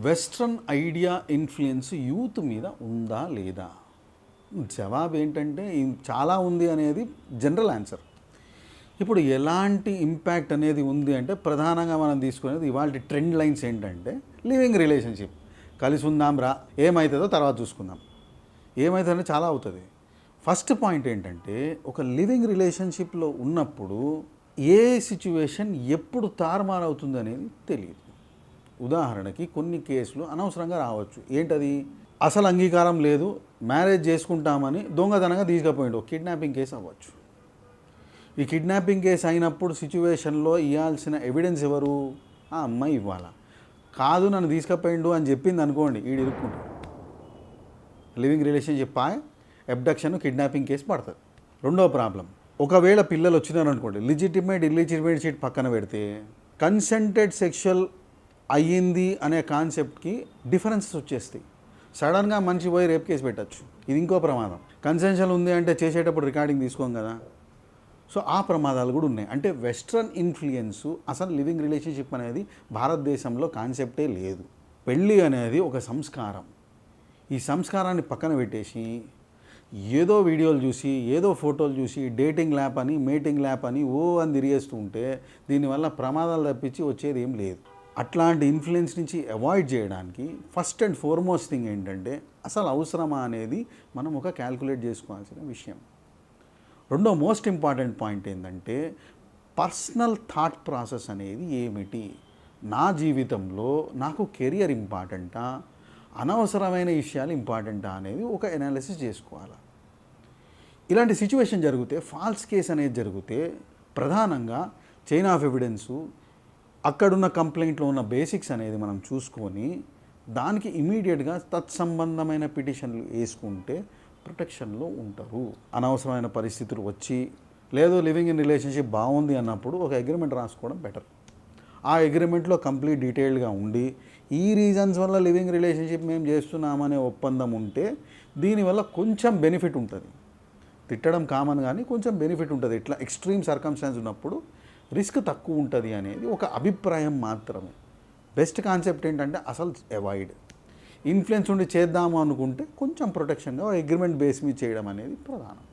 Western idea influence youth మీద ఉందా లేదా? జవాబు ఏంటంటే చాలా ఉంది అనేది జనరల్ ఆన్సర్. ఇప్పుడు ఎలాంటి ఇంపాక్ట్ అనేది ఉంది అంటే ప్రధానంగా మనం తీసుకునేది ఇవాళ ట్రెండ్ లైన్స్ ఏంటంటే లివింగ్ రిలేషన్షిప్. కలిసి ఉందాం రా, ఏమవుతుందో తర్వాత చూసుకుందాం. ఏమవుతుందంటే చాలా అవుతుంది. ఫస్ట్ పాయింట్ ఏంటంటే ఒక లివింగ్ రిలేషన్షిప్లో ఉన్నప్పుడు ఏ సిచ్యువేషన్ ఎప్పుడు తారుమారవుతుంది అనేది తెలియదు. ఉదాహరణకి కొన్ని కేసులు అనవసరంగా రావచ్చు. ఏంటది? అసలు అంగీకారం లేదు, మ్యారేజ్ చేసుకుంటామని దొంగతనంగా తీసుకుపోయిండు. కిడ్నాపింగ్ కేసు అవ్వచ్చు. ఈ కిడ్నాపింగ్ కేసు అయినప్పుడు సిచ్యువేషన్లో ఇవ్వాల్సిన ఎవిడెన్స్ ఎవరు? ఆ అమ్మాయి ఇవ్వాలా. కాదు నన్ను తీసుకుపోయిండు అని చెప్పింది అనుకోండి, ఈడు ఇరుక్కుంటాడు. Living relationship abduction kidnapping case పడుతుంది. రెండో ప్రాబ్లం, ఒకవేళ పిల్లలు వచ్చినారు అనుకోండి, లిజిటిమేట్ ఇల్లిజిటిమేట్ షీట్ పక్కన పెడితే కన్సెంటెడ్ సెక్షువల్ అయ్యింది అనే కాన్సెప్ట్కి డిఫరెన్సెస్ వచ్చేస్తాయి. సడన్గా మంచి పోయి రేప్ కేసు పెట్టచ్చు. ఇది ఇంకో ప్రమాదం. కన్సెన్షన్ ఉంది అంటే చేసేటప్పుడు రికార్డింగ్ తీసుకోం కదా. సో ఆ ప్రమాదాలు కూడా ఉన్నాయి. అంటే వెస్ట్రన్ ఇన్ఫ్లుయెన్స్, అసలు లివింగ్ రిలేషన్షిప్ అనేది భారతదేశంలో కాన్సెప్టే లేదు. పెళ్ళి అనేది ఒక సంస్కారం. ఈ సంస్కారాన్ని పక్కన పెట్టేసి ఏదో వీడియోలు చూసి, ఏదో ఫోటోలు చూసి, డేటింగ్ ల్యాప్ అని, మేటింగ్ ల్యాప్ అని అని తిరిగేస్తూ ఉంటే దీనివల్ల ప్రమాదాలు తప్పించి వచ్చేది ఏం లేదు. అట్లాంటి ఇన్ఫ్లుయెన్స్ నుంచి అవాయిడ్ చేయడానికి ఫస్ట్ అండ్ ఫార్మోస్ట్ థింగ్ ఏంటంటే అసలు అవసరమా అనేది మనం ఒక క్యాల్కులేట్ చేసుకోవాల్సిన విషయం. రెండో మోస్ట్ ఇంపార్టెంట్ పాయింట్ ఏంటంటే పర్సనల్ థాట్ ప్రాసెస్ అనేది ఏమిటి? నా జీవితంలో నాకు కెరియర్ ఇంపార్టెంటా, అనవసరమైన విషయాలు ఇంపార్టెంటా అనేది ఒక ఎనాలిసిస్ చేసుకోవాలి. ఇలాంటి సిచ్యువేషన్ జరిగితే, ఫాల్స్ కేస్ అనేది జరిగితే ప్రధానంగా చైన్ ఆఫ్ ఎవిడెన్సు, అక్కడున్న కంప్లైంట్లో ఉన్న బేసిక్స్ అనేది మనం చూసుకొని దానికి ఇమీడియట్గా తత్సంబంధమైన పిటిషన్లు వేసుకుంటే ప్రొటెక్షన్లో ఉంటారు. అనవసరమైన పరిస్థితులు వచ్చి లేదు లివింగ్ ఇన్ రిలేషన్షిప్ బాగుంది అన్నప్పుడు ఒక అగ్రిమెంట్ రాసుకోవడం బెటర్. ఆ అగ్రిమెంట్లో కంప్లీట్ డీటెయిల్డ్గా ఉండి ఈ రీజన్స్ వల్ల లివింగ్ రిలేషన్షిప్ మేము చేస్తున్నామనే ఒప్పందం ఉంటే దీనివల్ల కొంచెం బెనిఫిట్ ఉంటుంది. తిట్టడం కామన్ కానీ కొంచెం బెనిఫిట్ ఉంటుంది. ఇట్లా ఎక్స్ట్రీమ్ సర్కమ్స్టాన్స్ ఉన్నప్పుడు రిస్క్ తక్కువ ఉంటుంది అనేది ఒక అభిప్రాయం మాత్రమే. బెస్ట్ కాన్సెప్ట్ ఏంటంటే అసలు అవాయిడ్. ఇన్ఫ్లుయెన్స్ ఉండి చేద్దాము అనుకుంటే కొంచెం ప్రొటెక్షన్గా అగ్రిమెంట్ బేస్ మీద చేయడం అనేది ప్రధానం.